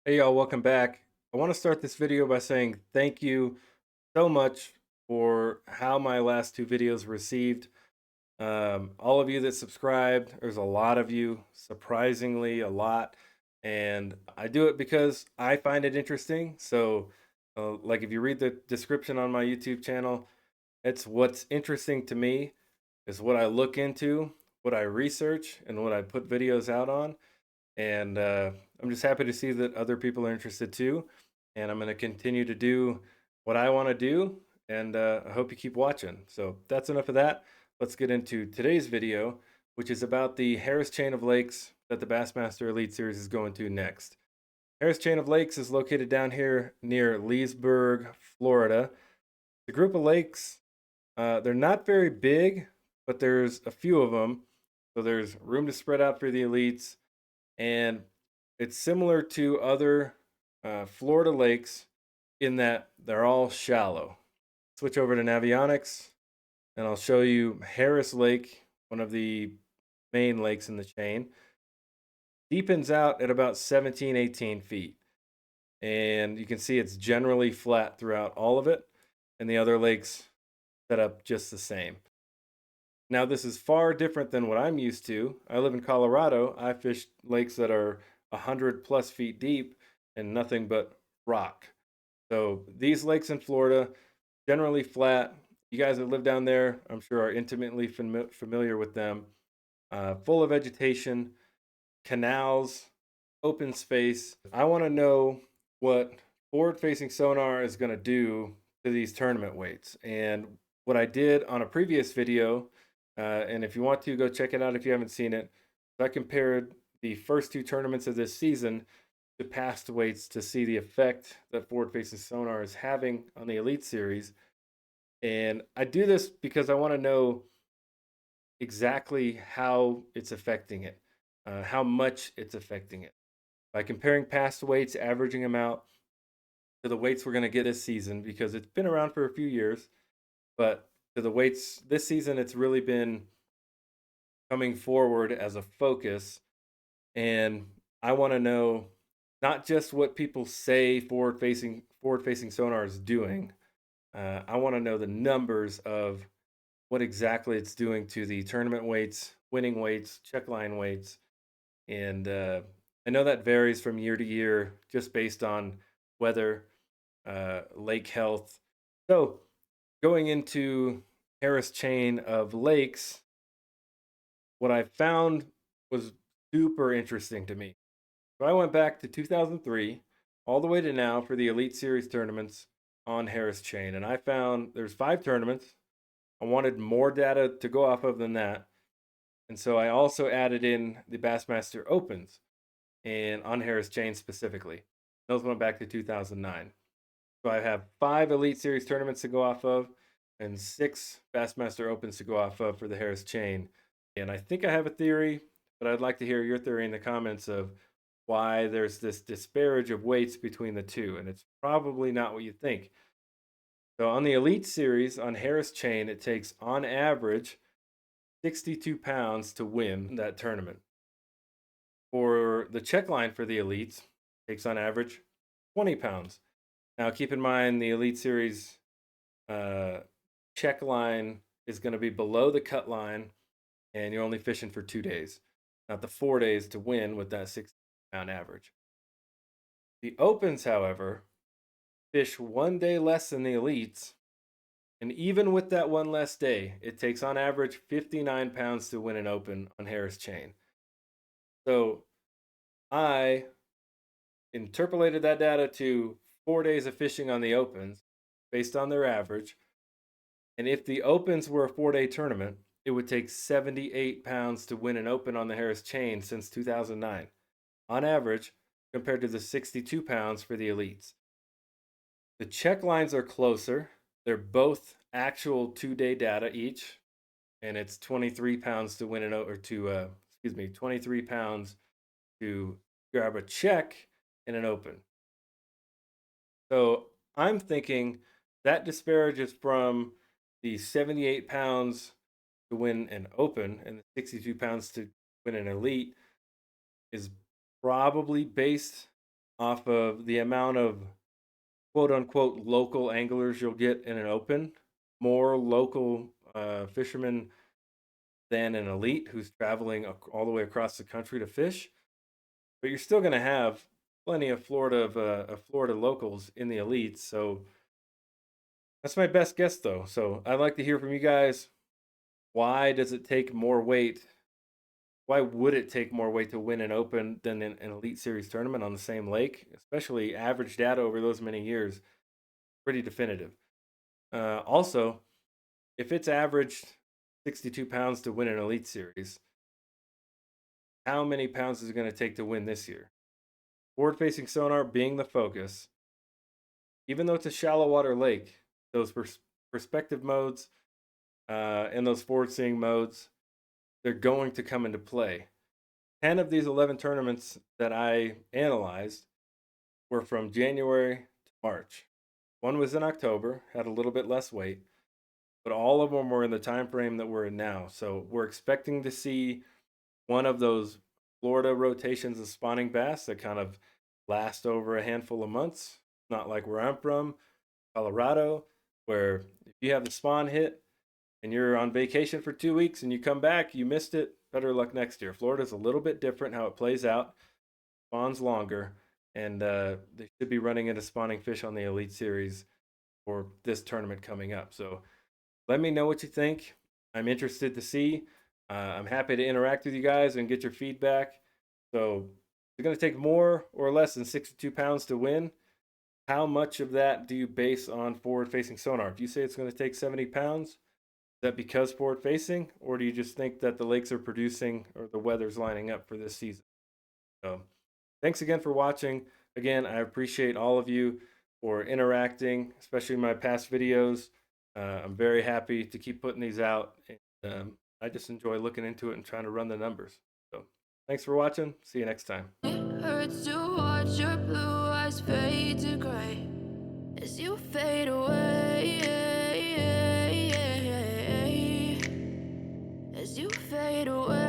Hey y'all, welcome back. I want to start this video by saying thank you so much for how my last two videos received. All of you that subscribed, there's a lot of you, surprisingly a lot. And I do it because I find it interesting. So, like if you read the description on my YouTube channel, it's what's interesting to me is what I look into, what I research, and what I put videos out on. And I'm just happy to see that other people are interested too. And I'm going to continue to do what I want to do. And I hope you keep watching. So that's enough of that. Let's get into today's video, which is about the Harris Chain of Lakes that the Bassmaster Elite Series is going to next. Harris Chain of Lakes is located down here near Leesburg, Florida. The group of lakes, they're not very big, but there's a few of them. So there's room to spread out for the elites, and it's similar to other Florida lakes in that they're all shallow. Switch over to Navionics, and I'll show you Harris Lake, one of the main lakes in the chain. Deepens out at about 17, 18 feet. And you can see it's generally flat throughout all of it, and the other lakes set up just the same. Now, this is far different than what I'm used to. I live in Colorado. I fish lakes that are 100 plus feet deep and nothing but rock. So these lakes in Florida, generally flat. You guys that live down there, I'm sure, are intimately familiar with them. Full of vegetation, canals, open space. I want to know what forward facing sonar is going to do to these tournament weights. And what I did on a previous video, and if you want to go check it out if you haven't seen it, I compared the first two tournaments of this season to past weights to see the effect that forward facing sonar is having on the Elite Series. And I do this because I want to know exactly how it's affecting it, how much it's affecting it. By comparing past weights, averaging them out to the weights we're going to get this season, because it's been around for a few years, but to the weights this season, it's really been coming forward as a focus. And I want to know not just what people say forward facing sonar is doing. I want to know the numbers of what exactly it's doing to the tournament weights, winning weights, check line weights. And I know that varies from year to year just based on weather, lake health. So going into Harris chain of lakes, what I found was super interesting to me. So I went back to 2003 all the way to now for the Elite Series tournaments on Harris chain, and I found there's 5 tournaments. I wanted more data to go off of than that. And so I also added in the Bassmaster Opens and on Harris Chain specifically. Those went back to 2009. So I have 5 Elite Series tournaments to go off of and 6 Bassmaster Opens to go off of for the Harris Chain. And I think I have a theory, but I'd like to hear your theory in the comments of why there's this disparage of weights between the two. And it's probably not what you think. So on the Elite Series on Harris Chain, it takes on average 62 pounds to win that tournament. For the check line for the elites, it takes on average 20 pounds. Now, keep in mind the Elite Series check line is going to be below the cut line, and you're only fishing for 2 days, not the 4 days to win with that 60-pound average. The Opens, however, fish 1 day less than the Elites, and even with that one less day, it takes on average 59 pounds to win an Open on Harris Chain. So I interpolated that data to 4 days of fishing on the Opens based on their average. And if the Opens were a 4 day tournament, it would take 78 pounds to win an Open on the Harris Chain since 2009, on average, compared to the 62 pounds for the Elites. The check lines are closer. They're both actual 2 day data each, and it's 23 pounds to win an or to 23 pounds to grab a check in an Open. So I'm thinking that disparages from the 78 pounds to win an Open and the 62 pounds to win an Elite is probably based off of the amount of quote unquote local anglers you'll get in an open. More local fishermen than an elite who's traveling all the way across the country to fish. But you're still going to have plenty of Florida locals in the elites. So that's my best guess, though. So I'd like to hear from you guys. Why does it take more weight? Why would it take more weight to win an open than an elite series tournament on the same lake? Especially average data over those many years, pretty definitive. Also, if it's averaged 62 pounds to win an elite series, how many pounds is it going to take to win this year? Forward facing sonar being the focus, even though it's a shallow water lake, those perspective modes and those forward seeing modes, they're going to come into play. 10 of these 11 tournaments that I analyzed were from January to March. One was in October, had a little bit less weight, but all of them were in the time frame that we're in now. So we're expecting to see one of those Florida rotations of spawning bass that kind of last over a handful of months. Not like where I'm from, Colorado, where if you have the spawn hit and you're on vacation for 2 weeks and you come back, you missed it. Better luck next year. Florida's a little bit different how it plays out. Spawns longer, and they should be running into spawning fish on the Elite Series for this tournament coming up. So let me know what you think. I'm interested to see. I'm happy to interact with you guys and get your feedback. So it's going to take more or less than 62 pounds to win. How much of that do you base on forward-facing sonar? If you say it's going to take 70 pounds, is that because forward-facing, or do you just think that the lakes are producing or the weather's lining up for this season? So thanks again for watching. Again, I appreciate all of you for interacting, especially in my past videos. I'm very happy to keep putting these out. And, I just enjoy looking into it and trying to run the numbers. So thanks for watching. See you next time. It hurts to watch your blue eyes fade to gray as you fade away. As you fade away.